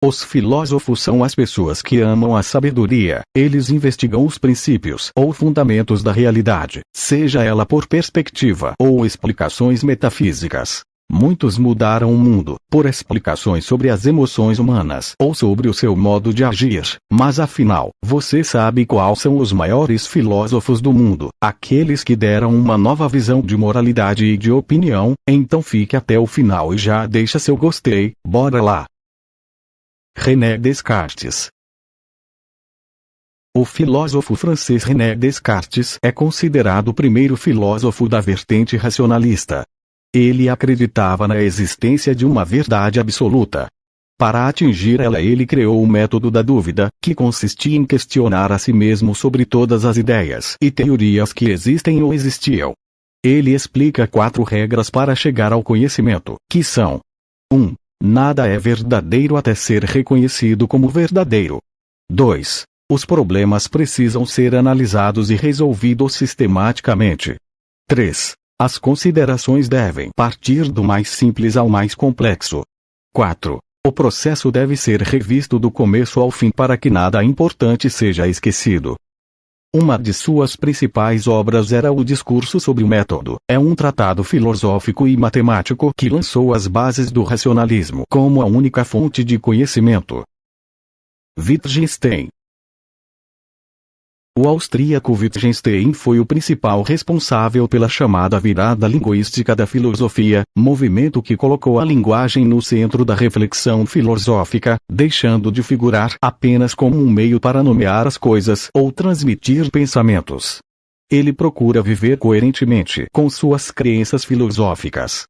Os filósofos são as pessoas que amam a sabedoria. Eles investigam os princípios ou fundamentos da realidade, seja ela por perspectiva ou explicações metafísicas. Muitos mudaram o mundo por explicações sobre as emoções humanas ou sobre o seu modo de agir. Mas afinal, você sabe quais são os maiores filósofos do mundo? Aqueles que deram uma nova visão de moralidade e de opinião? Então fique até o final e já deixa seu gostei. Bora lá! René Descartes. O filósofo francês René Descartes é considerado o primeiro filósofo da vertente racionalista. Ele acreditava na existência de uma verdade absoluta. Para atingir ela, ele criou o método da dúvida, que consistia em questionar a si mesmo sobre todas as ideias e teorias que existem ou existiam. Ele explica 4 regras para chegar ao conhecimento, que são: 1. Nada é verdadeiro até ser reconhecido como verdadeiro. 2. Os problemas precisam ser analisados e resolvidos sistematicamente. 3. As considerações devem partir do mais simples ao mais complexo. 4. O processo deve ser revisto do começo ao fim para que nada importante seja esquecido. Uma de suas principais obras era o Discurso sobre o Método. É um tratado filosófico e matemático que lançou as bases do racionalismo como a única fonte de conhecimento. Wittgenstein. O austríaco Wittgenstein foi o principal responsável pela chamada virada linguística da filosofia, movimento que colocou a linguagem no centro da reflexão filosófica, deixando de figurar apenas como um meio para nomear as coisas ou transmitir pensamentos. Ele procura viver coerentemente com suas crenças filosóficas.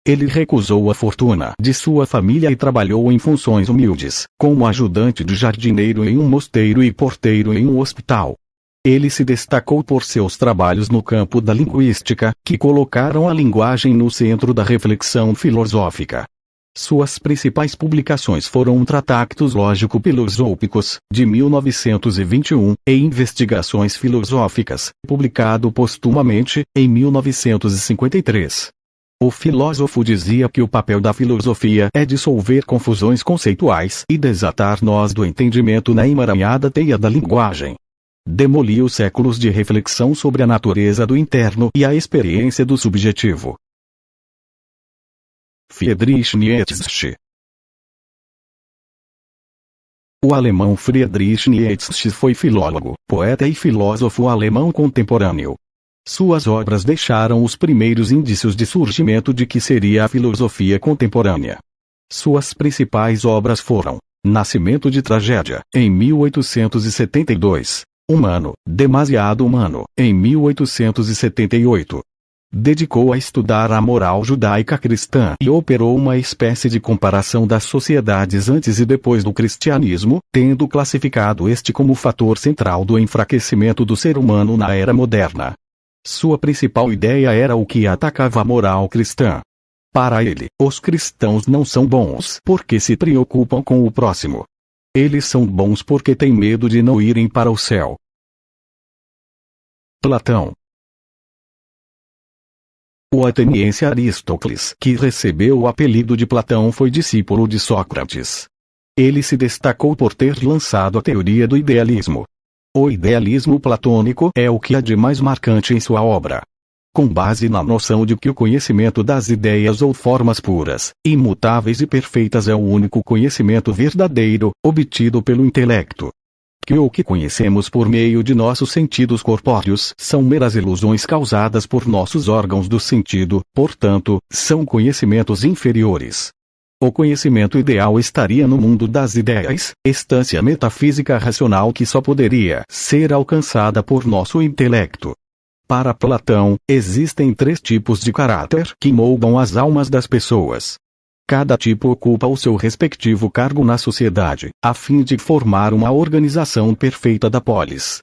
Ele recusou a fortuna de sua família e trabalhou em funções humildes, como ajudante de jardineiro em um mosteiro e porteiro em um hospital. Ele se destacou por seus trabalhos no campo da linguística, que colocaram a linguagem no centro da reflexão filosófica. Suas principais publicações foram Tratados Lógico-Filosóficos, de 1921, e Investigações Filosóficas, publicado postumamente, em 1953. O filósofo dizia que o papel da filosofia é dissolver confusões conceituais e desatar nós do entendimento na emaranhada teia da linguagem. Demoliu séculos de reflexão sobre a natureza do interno e a experiência do subjetivo. Friedrich Nietzsche. O alemão Friedrich Nietzsche foi filólogo, poeta e filósofo alemão contemporâneo. Suas obras deixaram os primeiros indícios de surgimento de que seria a filosofia contemporânea. Suas principais obras foram Nascimento de Tragédia, em 1872. Humano, Demasiado Humano, em 1878. Dedicou a estudar a moral judaica cristã e operou uma espécie de comparação das sociedades antes e depois do cristianismo, tendo classificado este como fator central do enfraquecimento do ser humano na era moderna. Sua principal ideia era o que atacava a moral cristã. Para ele, os cristãos não são bons porque se preocupam com o próximo. Eles são bons porque têm medo de não irem para o céu. Platão. O ateniense Aristóteles, que recebeu o apelido de Platão, foi discípulo de Sócrates. Ele se destacou por ter lançado a teoria do idealismo. O idealismo platônico é o que há de mais marcante em sua obra. Com base na noção de que o conhecimento das ideias ou formas puras, imutáveis e perfeitas é o único conhecimento verdadeiro, obtido pelo intelecto. Que o que conhecemos por meio de nossos sentidos corpóreos são meras ilusões causadas por nossos órgãos do sentido, portanto, são conhecimentos inferiores. O conhecimento ideal estaria no mundo das ideias, instância metafísica racional que só poderia ser alcançada por nosso intelecto. Para Platão, existem 3 tipos de caráter que moldam as almas das pessoas. Cada tipo ocupa o seu respectivo cargo na sociedade, a fim de formar uma organização perfeita da polis.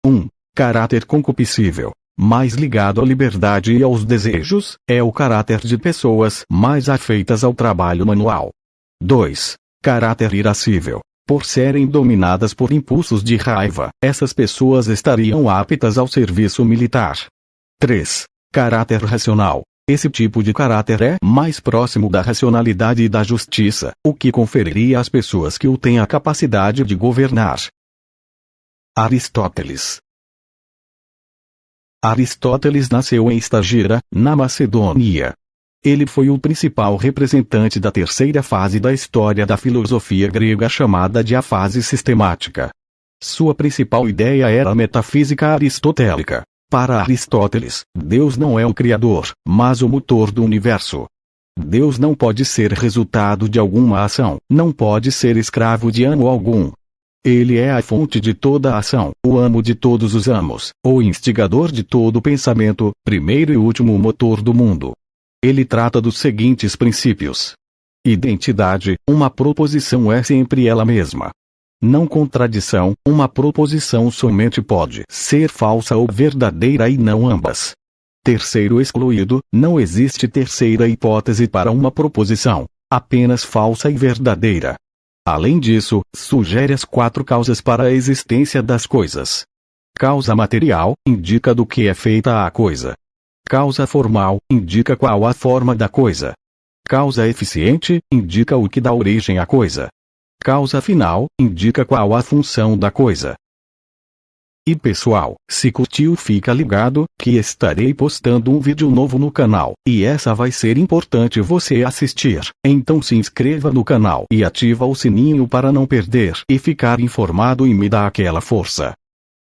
1. Caráter concupiscível, mais ligado à liberdade e aos desejos, é o caráter de pessoas mais afeitas ao trabalho manual. 2. Caráter irascível. Por serem dominadas por impulsos de raiva, essas pessoas estariam aptas ao serviço militar. 3. Caráter racional. Esse tipo de caráter é mais próximo da racionalidade e da justiça, o que conferiria às pessoas que o têm a capacidade de governar. Aristóteles. Aristóteles nasceu em Estagira, na Macedônia. Ele foi o principal representante da terceira fase da história da filosofia grega chamada de a fase sistemática. Sua principal ideia era a metafísica aristotélica. Para Aristóteles, Deus não é o criador, mas o motor do universo. Deus não pode ser resultado de alguma ação, não pode ser escravo de amo algum. Ele é a fonte de toda a ação, o amo de todos os amos, o instigador de todo pensamento, primeiro e último motor do mundo. Ele trata dos seguintes princípios. Identidade, uma proposição é sempre ela mesma. Não contradição, uma proposição somente pode ser falsa ou verdadeira e não ambas. Terceiro excluído, não existe terceira hipótese para uma proposição, apenas falsa e verdadeira. Além disso, sugere as 4 causas para a existência das coisas. Causa material, indica do que é feita a coisa. Causa formal, indica qual a forma da coisa. Causa eficiente, indica o que dá origem à coisa. Causa final, indica qual a função da coisa. E pessoal, se curtiu fica ligado, que estarei postando um vídeo novo no canal, e essa vai ser importante você assistir. Então se inscreva no canal e ativa o sininho para não perder e ficar informado e me dá aquela força.